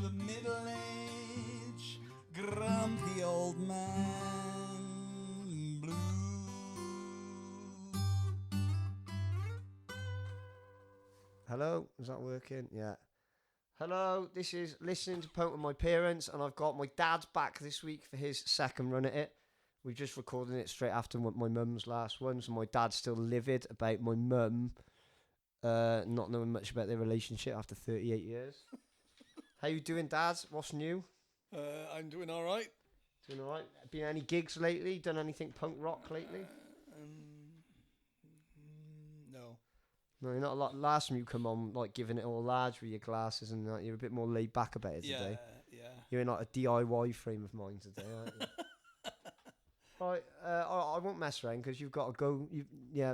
the middle-aged, grumpy old man blue. Hello, is that working? Yeah. Hello, this is Listening to Punk with my parents, and I've got my dad's back this week for his second run at it. We're just recording it straight after my mum's last one, so my dad's still livid about my mum not knowing much about their relationship after 38 years. How you doing, Dad? What's new? I'm doing all right. Doing all right? Been any gigs lately? Done anything punk rock lately? No. No, you're not a lot. Last time you come on, like giving it all large with your glasses and that, you're a bit more laid back about it today. Yeah. You're in like a DIY frame of mind today, aren't you? Right, I won't mess around because you've got to go.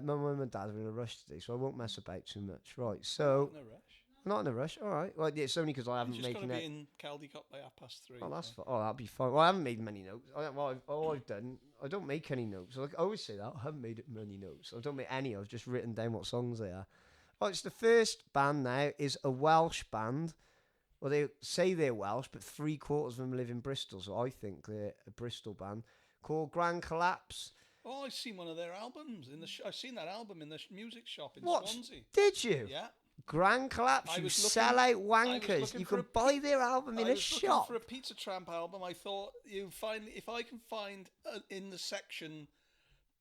Mum and Dad are in a rush today, so I won't mess about too much. Right, so No rush. not in a rush. All right. Well, it's only because I haven't Just made got to be in Caldecott by 3:30. Oh, that's fine. Oh, that'll be fine. Well, I haven't made many notes. All I've done, I don't make any notes. Like, I always say that. I haven't made many notes. I don't make any. I've just written down what songs they are. Oh, it's the first band now is a Welsh band. Well, they say they're Welsh, but 3/4 of them live in Bristol, so I think they're a Bristol band called Grand Collapse. Oh, I've seen one of their albums in the. I've seen that album in the music shop in What? Swansea. Did you? Yeah. Grand Collapse, you sell-out wankers. You can buy their album in a shop. For a Pizzatramp album, I thought if I can find in the section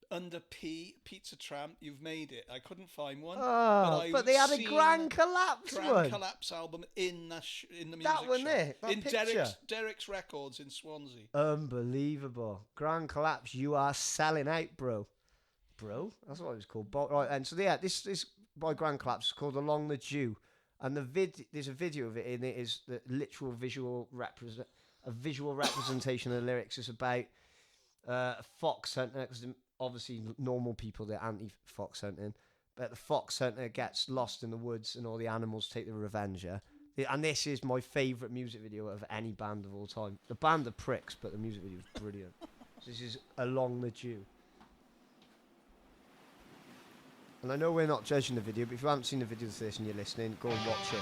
under Pizzatramp, you've made it. I couldn't find one. Oh, but they had a Grand Collapse one. Collapse album in the music that one shop. there, that in picture. Derek's Records in Swansea. Unbelievable. Grand Collapse, you are selling out, bro. Bro? That's what it was called. Right, and so yeah, this by Grand Collapse is called Along the Dew. And there's a video of it, and it is the literal visual representation of the lyrics. It's about a fox hunter, because obviously normal people, they're anti-fox hunting, but the fox hunter gets lost in the woods and all the animals take the revenge. And this is my favourite music video of any band of all time. The band are pricks, but the music video is brilliant. So this is Along the Dew. And I know we're not judging the video, but if you haven't seen the video of this and you're listening, go and watch it.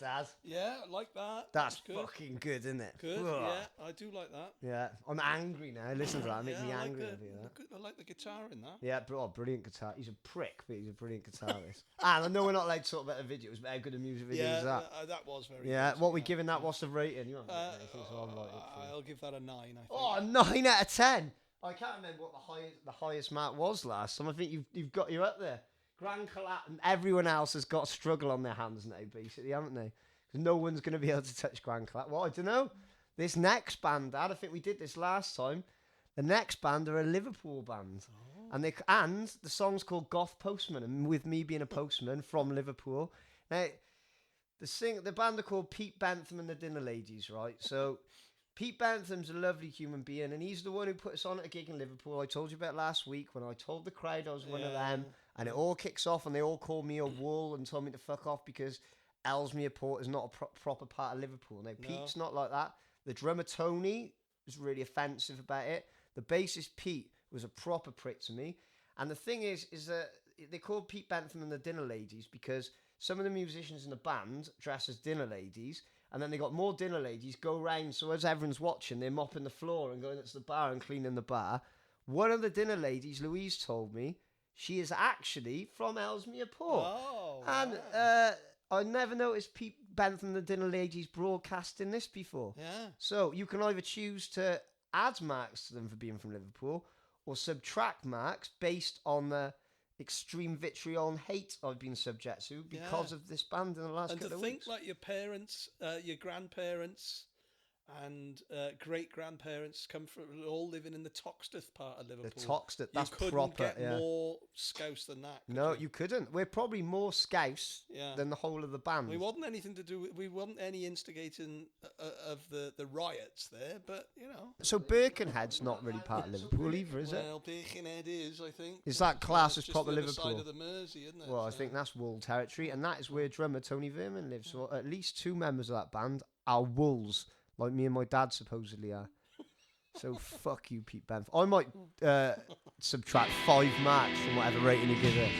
that, Dad. Yeah, I like that. That's good. fucking good, isn't it? Good. Ugh. Yeah, I do like that. Yeah, I'm angry now. Listen to that. It makes me I like angry. the, to hear that. I like the guitar in that. Yeah, brilliant guitar. He's a prick, but he's a brilliant guitarist. And I know we're not allowed to talk about the videos, but how good a music video Yeah, is that? that was very. Yeah, good. what we giving that? What's the rating? You I'll give that a 9. I think. Oh, 9 out of 10. I can't remember what the highest mark was last time. I think you're up there. Grand Collapse, and everyone else has got a struggle on their hands now, basically, haven't they? Because no one's going to be able to touch Grand Collapse. Well, I don't know. This next band, Dad, I think we did this last time. The next band are a Liverpool band. Oh. And the song's called Goth Postman, and with me being a postman from Liverpool. Now, the band are called Pete Bentham and the Dinner Ladies, right? So Pete Bentham's a lovely human being, and he's the one who put us on at a gig in Liverpool. I told you about last week when I told the crowd I was one of them, and it all kicks off, and they all called me a wool and told me to fuck off because Ellesmere Port is not a proper part of Liverpool. Now, Pete's not like that. The drummer, Tony, was really offensive about it. The bassist, Pete, was a proper prick to me. And the thing is that they called Pete Bentham and the Dinner Ladies because some of the musicians in the band dress as dinner ladies, and then they got more dinner ladies go round, so as everyone's watching, they're mopping the floor and going to the bar and cleaning the bar. One of the dinner ladies, Louise, told me, she is actually from Ellesmere Port. Oh, and I never noticed Pete Bentham and the Dinner Ladies broadcasting this before. Yeah. So you can either choose to add marks to them for being from Liverpool or subtract marks based on the extreme vitriol and hate I've been subject to because of this band in the last couple of weeks. And to think like your parents, your grandparents and great-grandparents come from all living in the Toxteth part of Liverpool. The Toxteth, that's you couldn't proper. get more Scouse than that. No, you couldn't. We're probably more Scouse than the whole of the band. We wasn't anything to do. We wasn't any instigating of the riots there, but you know. So Birkenhead's not really part of Liverpool either, is it? Well, Birkenhead is, I think. Is that class as proper the Liverpool? Side of the Mersey, isn't it? Well, I think that's Wool territory, and that is where drummer Tony Verman lives. So at least 2 members of that band are Wolves. Like me and my dad supposedly are. So fuck you, Pete Bentham. I might subtract 5 marks from whatever rating you give us.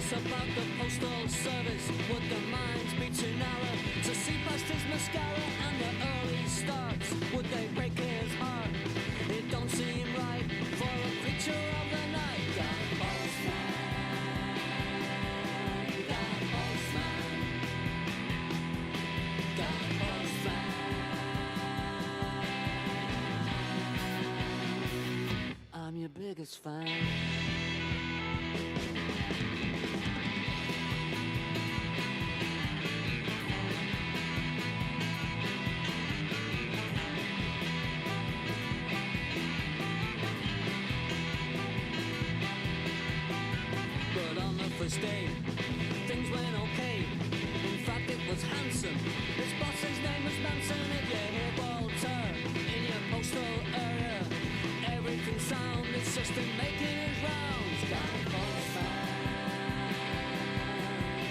About the postal service, would the minds be too narrow to see past his mascara and the early starts? Would they break his heart? It don't seem right for a creature of the night. Got a postman, got a postman, got a postman. I'm your biggest fan. First day, things went okay. In fact, it was handsome. His boss's name was Manson. If you hear Walter in your postal area, everything sound. It's just him making his rounds. Got a postman,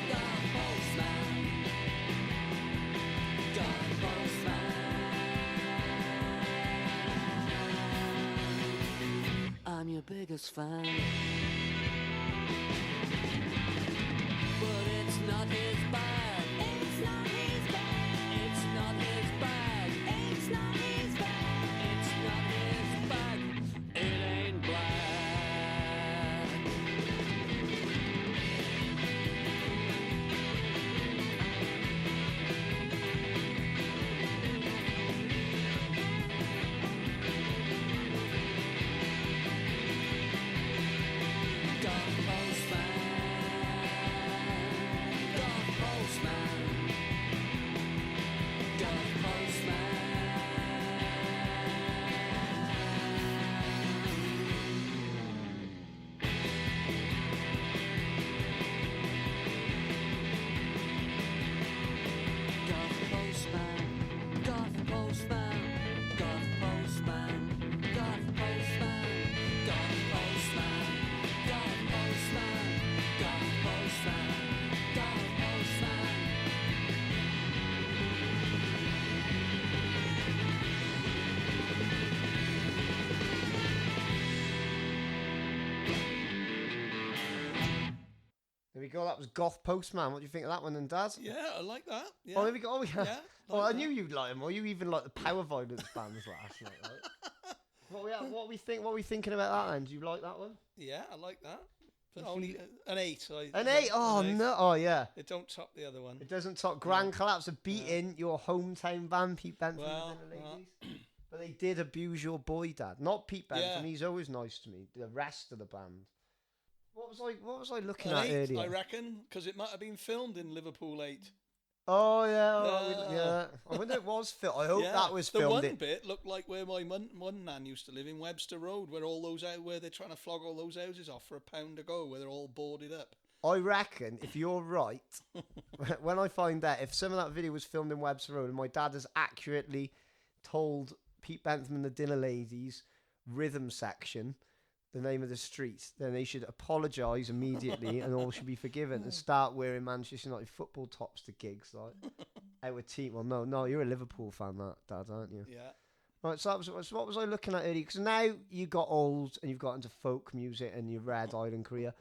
got a postman, got a postman. I'm your biggest fan. But it's not his bag. It's not his bag. It's not his bag. It's not his bag. It's not his bag. It ain't black. Got a postman. Postman. we go. That was Goth Postman. What do you think of that one, then, Dad? Yeah, I like that. Yeah. Oh, there we go. Oh, yeah. Yeah, Oh, like I knew you'd like them. Or you even like the Power Violence bands last night, right? What we thinking about that then? Do you like that one? Yeah, I like that. But only an 8. An 8? Oh, an 8. no. Oh, yeah. It don't top the other one. It doesn't top Grand Collapse of beating your hometown band, Pete Bentham and the Ladies. But they did abuse your boy, Dad. Not Pete Bentham. He's always nice to me. The rest of the band. What was I looking An at 8, earlier? I reckon, because it might have been filmed in Liverpool 8. Oh, yeah. I wonder if it was filmed. I hope that was filmed. The one bit looked like where my one nan used to live in Webster Road, where all those where they're trying to flog all those houses off for £1 a go, where they're all boarded up. I reckon, if you're right, when I find out, if some of that video was filmed in Webster Road and my dad has accurately told Pete Bentham and the Dinner Ladies rhythm section the name of the street, then they should apologise immediately and all should be forgiven and start wearing Manchester United football tops to gigs like our team. Well, no, you're a Liverpool fan, Dad, aren't you? Yeah. Right, so what was I looking at earlier? Because now you got old and you've got into folk music and your Red Island career.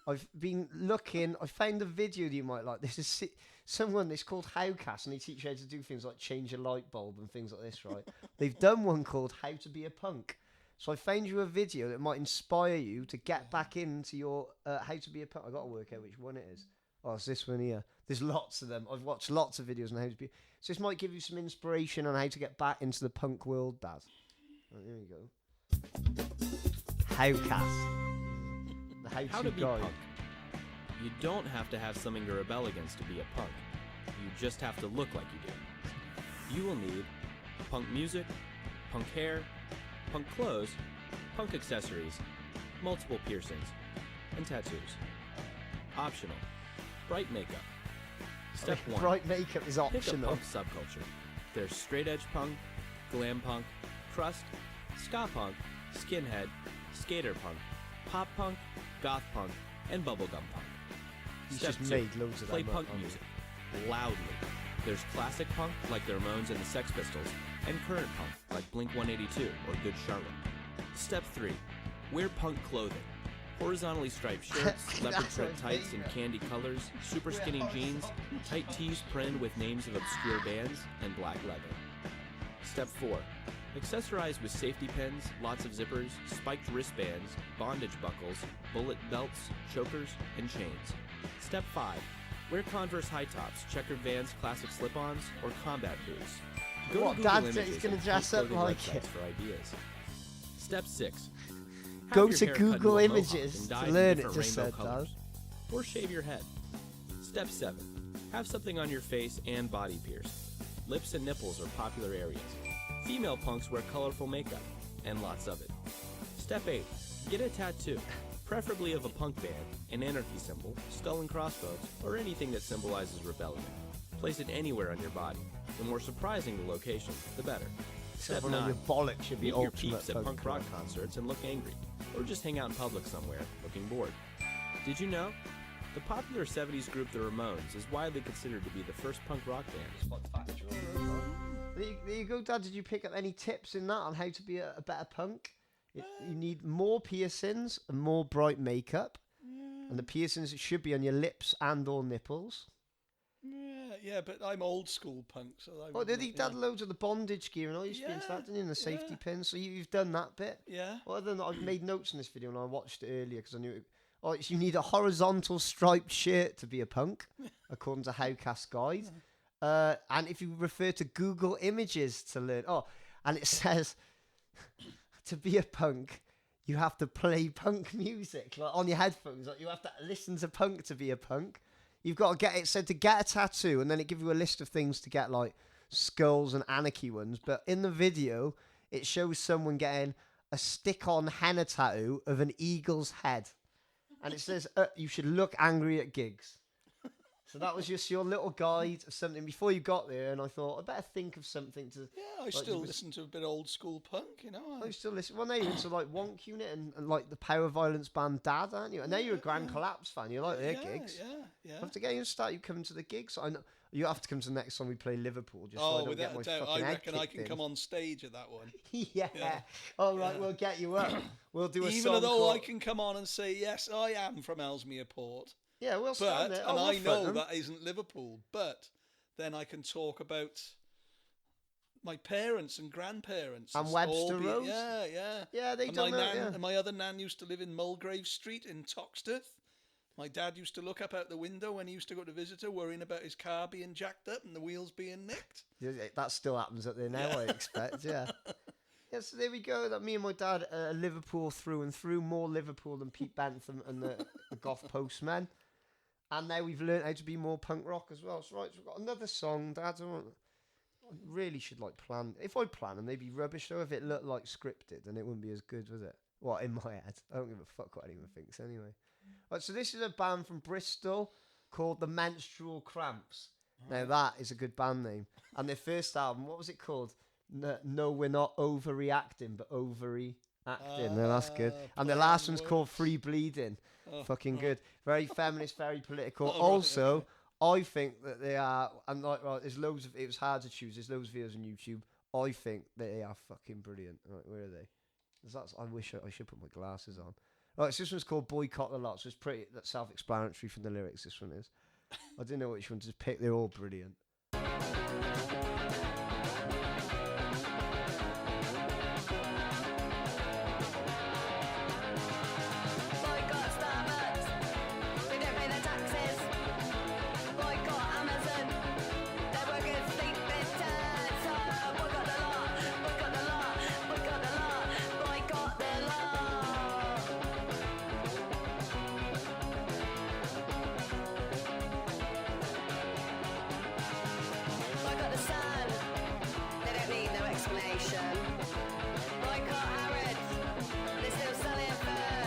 I've been looking. I found a video that you might like. This is someone. It's called Howcast, and they teach you how to do things like change a light bulb and things like this. Right? They've done one called How to Be a Punk. So I found you a video that might inspire you to get back into your How to Be a Punk. I got to work out which one it is. Oh, it's this one here. There's lots of them. I've watched lots of videos on how to be. So this might give you some inspiration on how to get back into the punk world, Dad. Right, here we go. Howcast. The How to be guide. punk. You don't have to have something to rebel against to be a punk. You just have to look like you do. You will need punk music, punk hair, punk clothes, punk accessories, multiple piercings, and tattoos. Optional. Bright makeup. Step 1. Bright makeup is Pick a optional. punk subculture. There's straight edge punk, glam punk, crust, ska punk, skinhead, skater punk, pop punk, goth punk, and bubblegum punk. He's Step just 2. made loads of Play them punk up, music loudly. There's classic punk like the Ramones and the Sex Pistols, and current punk like Blink-182 or Good Charlotte. Step 3. Wear punk clothing. Horizontally striped shirts, leopard print tights in candy colors, super skinny jeans, tight tees printed with names of obscure bands, and black leather. Step 4. Accessorize with safety pins, lots of zippers, spiked wristbands, bondage buckles, bullet belts, chokers, and chains. Step 5. Wear Converse high tops, checkered Vans classic slip-ons, or combat boots. Go What, to Dad Google said he's Images gonna and dress punk up clothing like websites it. for ideas. Step 6. Go Have to your hair cut Google into a mohawk Images and to dyed in learn it, different just rainbow said, colors. Or shave your head. Step 7. Have something on your face and body pierced. Lips and nipples are popular areas. Female punks wear colorful makeup, and lots of it. Step 8. Get a tattoo, preferably of a punk band, an anarchy symbol, skull and crossbones, or anything that symbolizes rebellion. Place it anywhere on your body. The more surprising the location, the better. Step Someone on 9. your bollock should be Meet your ultimate peeps at punk punk rock rock. concerts and look angry, or just hang out in public somewhere, looking bored. Did you know? The popular 70s group The Ramones is widely considered to be the first punk rock band. There you go, Dad. Did you pick up any tips in that on how to be a better punk? You need more piercings and more bright makeup. And the piercings should be on your lips and or nipples. Yeah, but I'm old school punk, so I Oh, did wouldn't, he dad loads of the bondage gear and all? You used to be into that, didn't you? And the safety pins. So you've done that bit. Yeah. Well, other than that, I've made notes in this video and I watched it earlier because I knew it. Oh, you need a horizontal striped shirt to be a punk, according to Howcast Guide. And if you refer to Google Images to learn, and it says to be a punk, you have to play punk music like on your headphones. Like you have to listen to punk to be a punk. You've got to get it said to get a tattoo, and then it gives you a list of things to get, like skulls and anarchy ones. But in the video, it shows someone getting a stick-on henna tattoo of an eagle's head, and it says you should look angry at gigs. So that was just your little guide of something before you got there, and I thought I better think of something to. Yeah, I still listen to a bit old school punk, you know. I still listen. Well, now you're into like Wonk Unit and like the Power Violence band Dad, aren't you? And now you're a Grand Collapse fan. You like their gigs. Yeah. I have to get you to start. You coming to the gigs. I know you have to come to the next time we play Liverpool. Just so I don't get without my a doubt, fucking I head reckon I kicked can in. come on stage at that one. Yeah. All right, we'll get you up. We'll do a Even song though called... I can come on and say, yes, I am from Ellesmere Port. Yeah, we'll stand But there. and Oh, I we'll front know them. that isn't Liverpool. But then I can talk about my parents and grandparents And all Webster Road? Yeah, yeah. Yeah, they and don't my know, nan, yeah. and my other nan used to live in Mulgrave Street in Toxteth. My dad used to look up out the window when he used to go to visit her, worrying about his car being jacked up and the wheels being nicked. Yeah, that still happens up there now, I expect, yeah. Yeah, so there we go. That me and my dad are Liverpool through and through, more Liverpool than Pete Bentham and the Goth Postmen. And now we've learned how to be more punk rock as well. So, right, so we've got another song, Dad. I really should plan. If I plan them, they'd be rubbish though. If it looked like scripted, then it wouldn't be as good, would it? What, in my head? I don't give a fuck what anyone thinks anyway. Right, so this is a band from Bristol called the Menstrual Cramps. Now that is a good band name. And their first album, what was it called? No, we're not overreacting, but ovary acting. No, that's good. And the last one's called Free Bleeding. Fucking good. Very feminist, very political. Also, I think that they are, and like, right, there's loads of, it was hard to choose. There's loads of videos on YouTube. I think they are fucking brilliant. Right, where are they? I wish I should put my glasses on. Right, so this one's called Boycott the Lot, so it's pretty self-explanatory from the lyrics, this one is. I didn't know which one to pick, they're all brilliant. Boycott Starbucks, they don't pay their taxes. Boycott Amazon, their workers think they're turds. So boycott the lot, boycott the lot, boycott the lot, boycott the lot. Boycott the sun, they don't need no explanation. Boycott Harrods, they're still selling fur.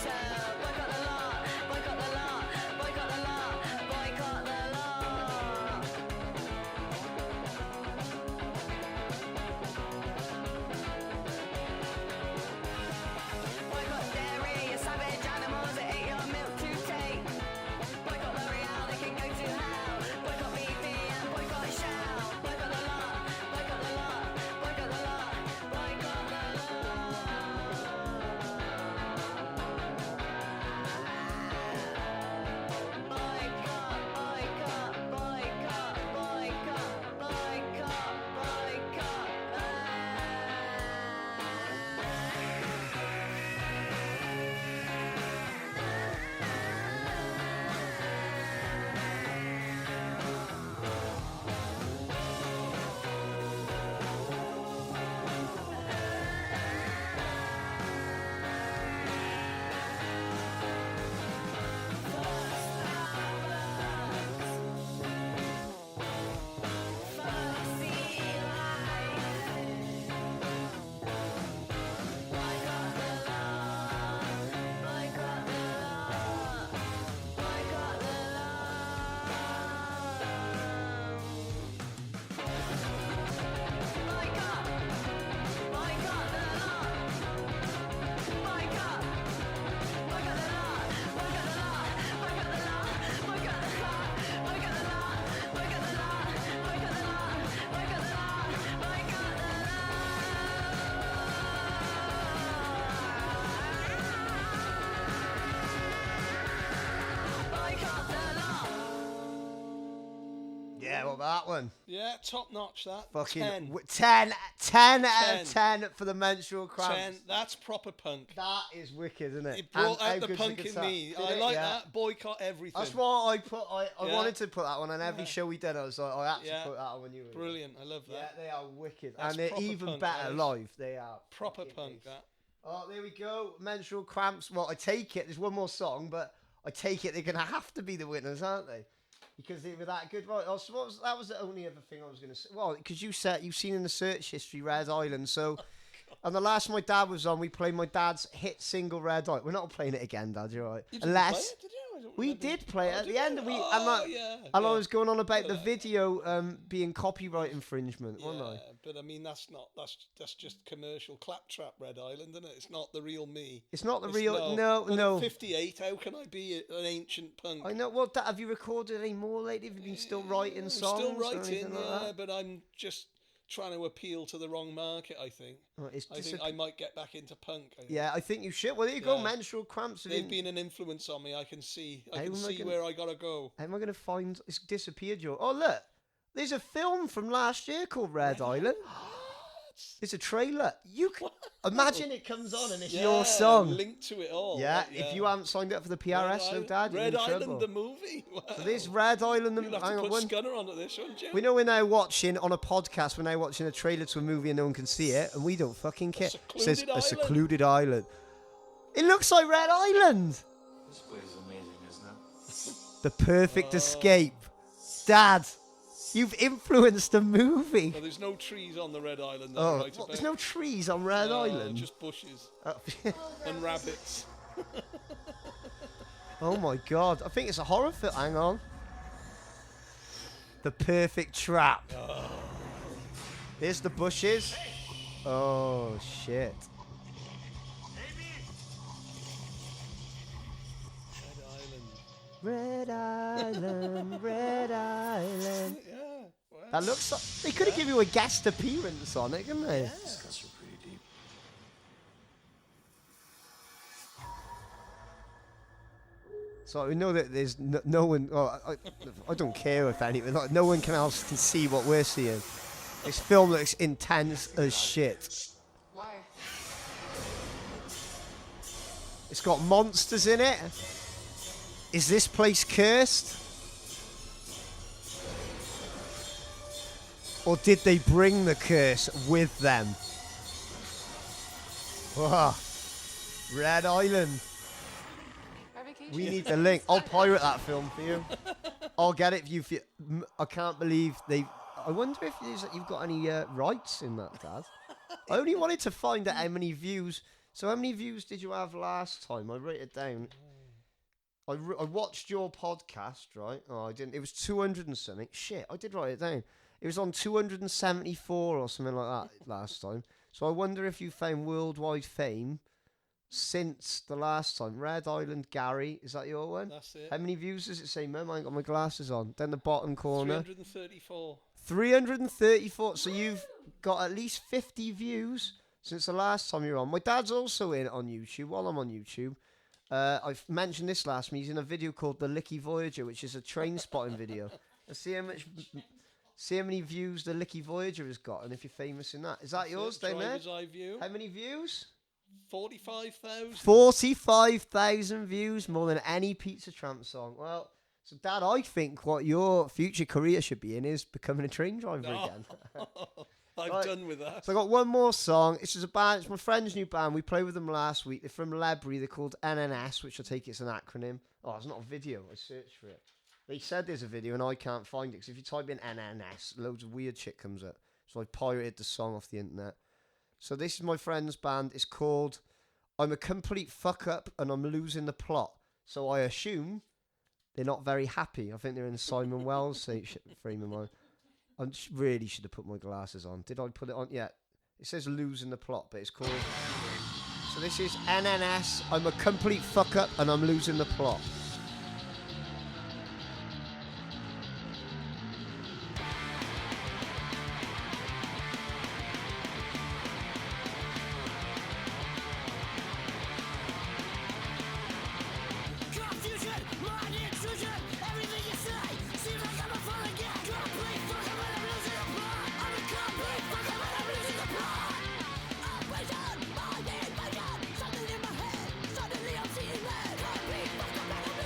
So boycott the lot, boycott the lot, boycott the lot, boycott the lot. Boycott dairy, you savage animals that ate your milk to take. Boycott L'Oreal, they can go to hell. Boycott BP and boycott Shell. Boycott the lot, boycott the lot, boycott the lot, boycott the lot. Boycott, boycott, boycott, boycott, boycott, boycott. Yeah, what about that one? Yeah, top notch that. Fucking 10. 10 out of 10 for the Menstrual Cramps. 10. That's proper punk. That is wicked, isn't it? It brought And how out the good's punk in guitar? me. Did I it? like Yeah. that. Boycott everything. That's why I put. I Yeah. wanted to put that one on every Yeah. show we did. I was like, I had to Yeah. put that on when you were here. Brilliant. I love Yeah, that. they are wicked, That's and they're proper even punk, better that is. live. They are Proper fucking punk, ace. that. Oh, there we go. Menstrual Cramps. Well, I take it. There's one more song, but I take it they're gonna have to be the winners, aren't they? Because they were that good. Right. Oh, so that was the only other thing I was gonna say. Well, because you've seen in the search history Red Island. So, and the last my dad was on, we played my dad's hit single Red Island. We're not playing it again, Dad. You're right. You didn't Unless play it, did you? I don't we remember. did play it Oh, at did the end. you? We Oh, and I yeah. was going on about the Yeah. video being copyright infringement, wasn't I? Yeah, but I mean that's just commercial claptrap Red Island, isn't it? It's not the real me. It's not the It's real. But No. at 58, how can I be an ancient punk? I know. Well, have you recorded any more lately? Have you been still writing I'm songs? still or writing, anything like yeah, that? but I'm just trying to appeal to the wrong market. I think. Oh, it's I think I might get back into punk. I think. Yeah, I think you should. Well, there you go. Yeah. Menstrual cramps. They've been an influence on me. I can see. I How can am I see gonna- where I gotta go. How am I going to find? It's disappeared. Oh, look. There's a film from last year called Red Island. It's a trailer. You can imagine it comes on and it's your song. Linked to it all. Yeah, right, if you haven't signed up for the PRS, so Dad, you're Red in Island, trouble. the movie. Wow. So this Red Island, You'll have hang to on, put one- Scunner onto this, wouldn't you? we know we're now watching on a podcast. We're now watching a trailer to a movie and no one can see it, and we don't fucking care. It says secluded a island. secluded island. It looks like Red Island. This place is amazing, isn't it? The perfect escape, Dad. You've influenced the movie. No, there's no trees on the Red Island. Oh, Right what, there's no trees on Red Island. Just bushes Oh. and rabbits. Oh my God! I think it's a horror film. Hang on. The perfect trap. Here's the bushes. Oh shit! Red Island. Red Island, Red Island. Yeah. Wow. That looks like they could have given you a guest appearance on it, couldn't they? These cuts are pretty deep. So we know that there's no one. Oh, I don't care if anyone. Like, no one else can see what we're seeing. This film looks intense as shit. Why? It's got monsters in it. Is this place cursed? Or did they bring the curse with them? Wow. Red Island. We need the link. I'll pirate that film for you. I'll get it for you. I can't believe they. I wonder if you've got any rights in that, Dad. I only wanted to find out how many views. So how many views did you have last time? I wrote it down. I watched your podcast, right? Oh, I didn't. It was 200 and something. Shit, I did write it down. It was on 274 or something like that last time. So I wonder if you found worldwide fame since the last time. Red Island Gary, is that your one? That's it. How many views does it say, Mum? I ain't got my glasses on. Down the bottom corner. 334. 334. So you've got at least 50 views since the last time you were on. My dad's also in on YouTube while I'm on YouTube. I've mentioned this last week. He's in a video called The Licky Voyager, which is a train spotting video. And see how many views The Licky Voyager has got, and if you're famous in that. Is that yours, down there? Driver's Eye View. How many views? 45,000. 45,000 views, more than any Pizzatramp song. Well, so Dad, I think what your future career should be in is becoming a train driver again. I'm Right. done with that. So I got one more song. It's just a band. It's my friend's new band. We played with them last week. They're from Ledbury. They're called NNS, which I take it's an acronym. Oh, it's not a video. I searched for it. They said there's a video and I can't find it because if you type in NNS, loads of weird shit comes up. So I pirated the song off the internet. So this is my friend's band. It's called I'm a Complete Fuck Up and I'm Losing the Plot. So I assume they're not very happy. I think they're in Simon Wells' frame of mind. I really should have put my glasses on. Did I put it on? Yeah. It says Losing the Plot, but it's called... So this is NNS. I'm a complete fuck up and I'm losing the plot. Confusion, mind intrusion, everything you say seems like I'm a falling again. Complete fucking when I'm losing the plot. I'm a complete fucking when I'm losing the plot. Operation, mind invasion, something in my head, suddenly I'm seeing red. Complete fucking when I'm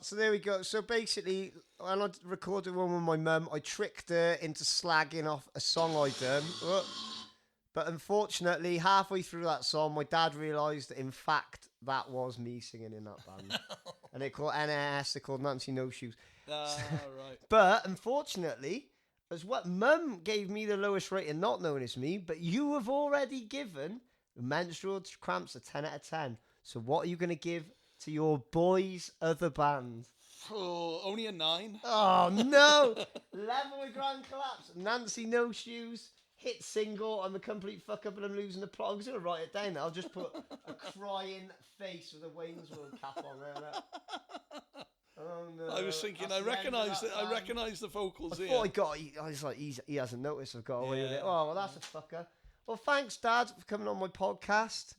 So there we go. So basically, when I recorded one with my mum, I tricked her into slagging off a song I'd done. But unfortunately, halfway through that song, my dad realised that, in fact, that was me singing in that band. And they called NAS, they called Nancy No Shoes. Right. But unfortunately, as what mum gave me the lowest rating, not knowing it's me, but you have already given the Menstrual Cramps a 10 out of 10. So what are you going to give to your boys' other band? Oh, only a 9. Oh, no. Level with Grand Collapse. Nancy No Shoes. Hit single. I'm a complete fuck up and I'm losing the plot. I'm just going to write it down. I'll just put a crying face with a Wayne's World cap on there. Oh no! I was thinking, That's I the end of recognise that I band. recognise the vocals I here. thought I was like, he hasn't noticed I've got away with it. Yeah. Oh, well, that's a fucker. Well, thanks, Dad, for coming on my podcast.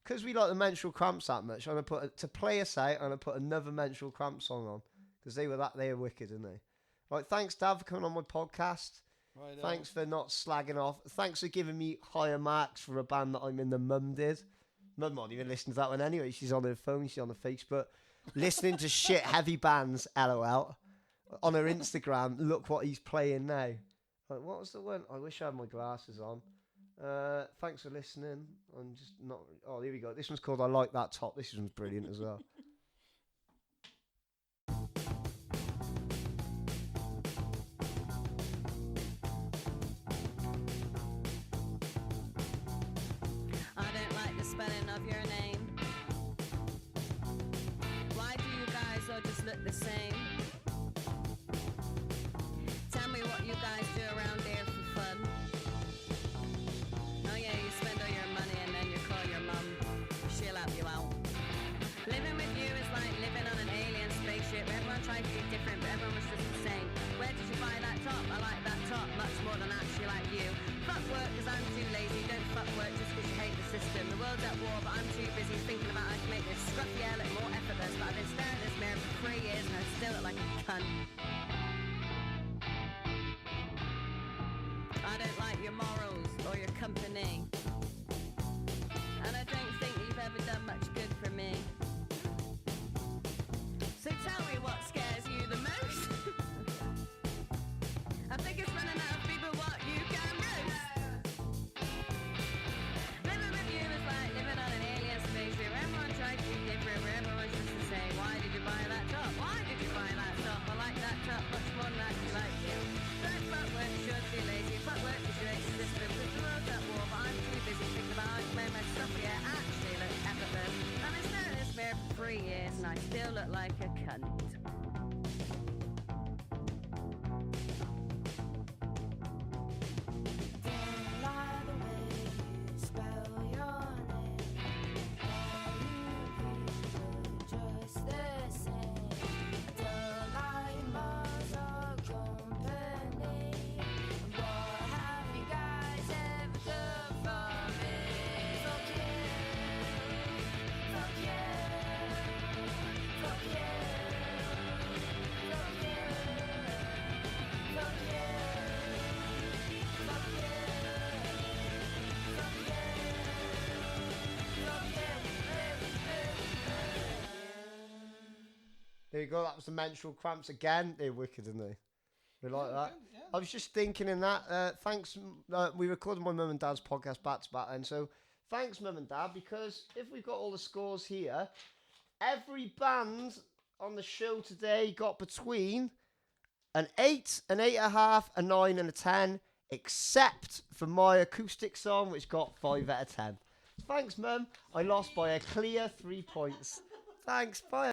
Because we like the Menstrual Cramps that much, I'm gonna put to play us out. I'm gonna put another Menstrual Cramp song on because they were wicked, didn't they? Right, thanks, Dad, for coming on my podcast. Right, Thanks for not slagging off. Thanks for giving me higher marks for a band that I'm in. The Mum did. Mum not even listened to that one anyway. She's on her phone. She's on the Facebook. Listening to shit heavy bands, LOL. On her Instagram, look what he's playing now. Like, what was the one? I wish I had my glasses on. Thanks for listening. I'm just not. Oh, here we go. This one's called I Like That Top. This one's brilliant as well. I don't like the spelling of your name. Why do you guys all just look the same? Tell me what you guys do around here for fun. Oh yeah, you spend all your money and then you call your mum. She'll help you out. Living with you is like living on an alien spaceship. Everyone tries to be different, but everyone was just the same. Where did you buy that top? I like that top much more than actually like you. Fuck work because I'm too lazy. Don't fuck work just because you hate the system. The world's at war, but I'm too busy thinking about how to make this scruffy hair look more effortless. But I've been staring at this mirror for 3 years and I still look like a cunt. I don't like your morals or your company. And I don't think you've ever done much good for me. So tell me what scares you the most. I think it's running out of people what you can roast. Living with you is like living on an alien spaceship. Everyone tries to be different, but everyone's just the same. Why did you buy that top? Why did you buy that top? I like that top much more than I actually like you. Don't fuck work, you should be lazy. Fuck work, you should hate the system. Cause the world's at war, but I'm too busy thinking about how to make my stuff here actually look effortless. I've been staring at this mirror for 3 years and I still look like a cunt. There you go. That was the Menstrual Cramps again. They're wicked, aren't they? We like that. Yeah. I was just thinking in that. Thanks. We recorded my mum and dad's podcast back to back, and so thanks, mum and dad, because if we've got all the scores here, every band on the show today got between an 8, an 8.5, a 9, and a 10, except for my acoustic song, which got 5 out of 10. Thanks, mum. I lost by a clear 3 points. Thanks. Bye.